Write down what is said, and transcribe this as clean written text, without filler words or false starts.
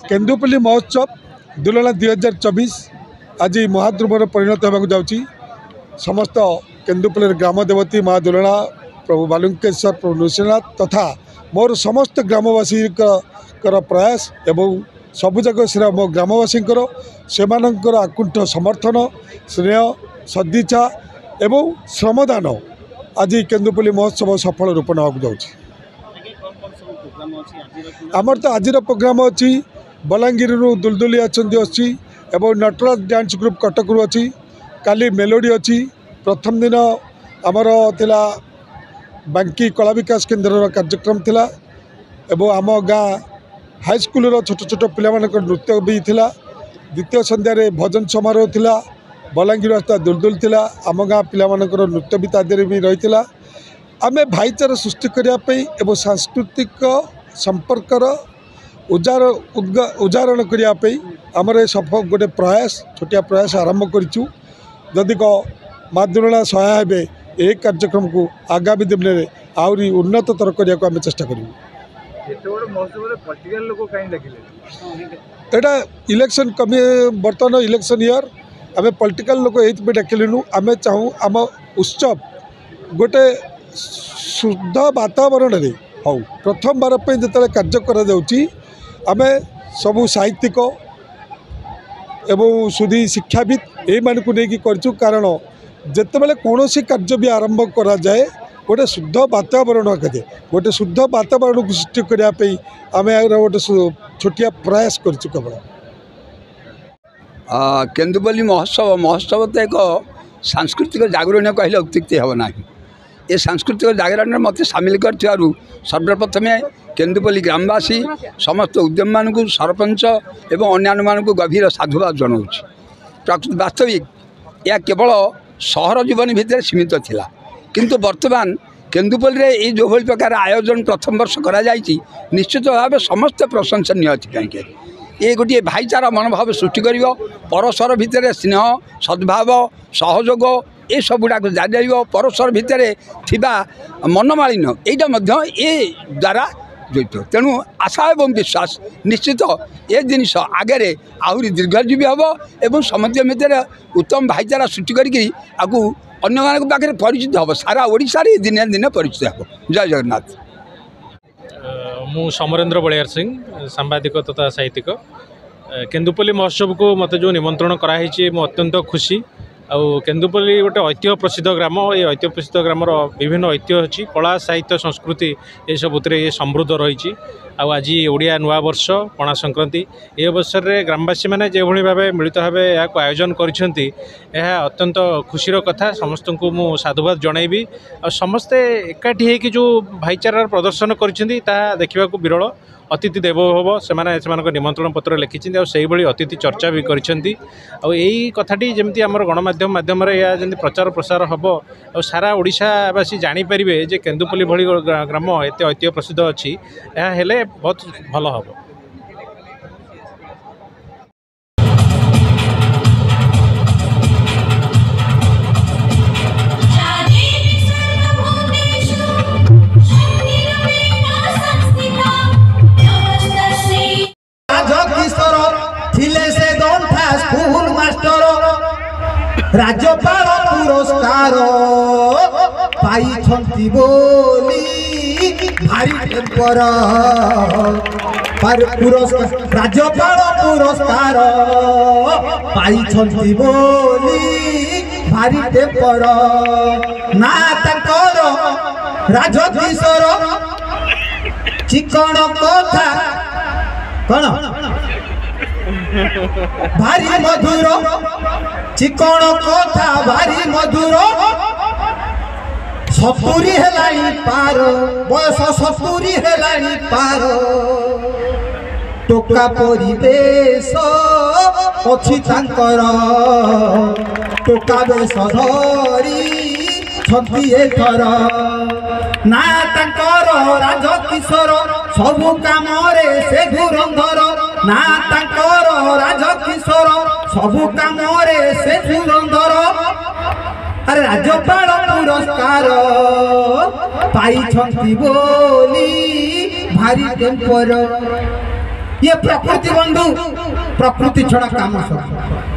केन्दुपल्ली महोत्सव दुलना 2024 आज महाध्रुवर परिणत होगा जाऊँगी। समस्त केन्दुपल्ली ग्राम देवती माँ दुलना प्रभु बालुकेश्वर प्रभु नृसिंहनाथ तथा मोर समस्त ग्रामवासी प्रयास एवं सबुजाक से मो ग्रामवासी से आकुंठ समर्थन स्नेह सदिच्छा एवं श्रमदान आज केन्दुपल्ली महोत्सव सफल रूप नाक जाऊँगी। आमर तो आज प्रोग्राम अच्छी बलांगीर दुलदुली अच्छी एवं नटराज डांस ग्रुप कटक रू अच्छी काली मेलोडी अच्छी प्रथम दिन आमर थिला बांकी कला विकास केन्द्र कार्यक्रम थिला एवं आम गाँ हाईस्कूल छोट छोट पिला नृत्य भी थिला। द्वितीय संध्यारे भजन समारोह थिला बलांगीर रास्ता दुलदुल थिला आम गाँ पिला नृत्य भी तादेह भी रही आमे भाईचारा सृष्टि करने एवं सांस्कृतिक संपर्कर उदाहरण करने आमर सफल गोटे प्रयास छोटिया प्रयास आरंभ करूँ। जदि माँ दुलना सहाय हे यह कार्यक्रम को आगामी दिन में आहरी उन्नतर करने को आम चेष्टा करूँ। यहाँ इलेक्शन कमी बर्तमान इलेक्शन इयर आम पॉलिटिकल लोक ये डाकिलु आम चाहूँ आम उत्सव गोटे शुद्ध वातावरण में हाँ प्रथम बार जो कार्य करें सबू साहित्यिक एवं सुधी शिक्षाविद ये मानक नहीं करूँ कारण जितेबाला कौन कार्य भी आरंभ करा जाए गोटे शुद्ध वातावरण के गोटे शुद्ध वातावरण को सृष्टि करने आम गोटे छोटिया प्रयास करूँ। केवल केन्दुपल्ली महोत्सव तो एक सांस्कृतिक जागरण कहले अत्युक्ति हे ना। ये सांस्कृतिक जागरण मत सामिल कर सर्वप्रथम केन्दुपल्ली ग्रामवासी समस्त उद्यम मानक सरपंच एवं अन्य मानक गभीर साधुवाद जनाऊँ। वास्तविक यह केवल सहर जीवन भितर सीमित थिला किंतु वर्तमान केन्दुपल्ली रे ये जो भाई प्रकार आयोजन प्रथम वर्ष करा जायछि निश्चित भाव समस्त प्रशंसनीय अच्छी कहीं ये गोटे भाईचारा मनोभाव सृष्टि कर परस्पर भितर स्नेह सद्भाव सहयोग ये सबुड़ाक जारी परस्पर भितर थिबा मनमालिन्य यहाँ ये द्वारा जड़ित तेणु आशा एवं विश्वास निश्चित ये जिनिस आगे आहरी दीर्घजीवी हम एवं समस्त भितर उत्तम भाईचारा सृष्टि करके अन्य मान पाखे परिचित हम सारा ओडिशा रे दिने दिने परिचित हम। जय जगन्नाथ। मु समरेन्द्र बलियार सिंह सांबादिक तथा साहित्यिक केन्दुपल्ली महोत्सव को मत जो निमंत्रण कराई मु अत्यंत खुशी। आउ केन्दुपल्ली गोटे ऐतिह्य प्रसिद्ध ग्राम ये ऐतिह्य प्रसिद्ध ग्रामर विभिन्न ऐतिह्य अच्छी कला साहित्य संस्कृति ये सबुत ये समृद्ध रही। आज ओडिया नुआ वर्ष पणा संक्रांति ये अवसर में ग्रामवासी मैंने जो भाव मिलित भाव या आयोजन करिसेंती यह अत्यंत खुशीर कथा। समस्त को मु साधुवाद जनइबी आ समस्ते एकाठी होकर जो भाईचारार प्रदर्शन करिसेंती ता देखा विरल। अतिथि देवो भव से निमंत्रण पत्र लिखिं और अतिथि चर्चा भी करिसेंती आ यही कथाटी जमती आमर गणमाध्यम माध्यम या जमी प्रचार प्रसार हम और सारा ओडिशावासी जानीपारे जे केन्दुपल्ली भली ग्राम एत ऐतिह्य प्रसिद्ध अच्छी यह हेले बहुत भल हम। राज्यपाल पुरस्कार पाई बोली भारी टेम्पर पुरस्कार राज्यपाल पुरस्कार पाई बोली भारी टेम्पर ना तंकर राजकिशोर चिकन कथा कौन भारी मधुर चिकन कथा भारी मधुर 70 हेलानी पार बयस 70 हेलानी पार टोका परिवेश अच्छी तांकर टोका बेश धरी छंती एथर ना तांकर राजकिशोर सबु काम से धुरंधर ना तांकर राजकिशोर सबु काम से धुरंधर अरे राज्यपाल पुरस्कार पाई बोली भारी टेम्पर ये प्रकृति बंधु प्रकृति छड़ा काम सब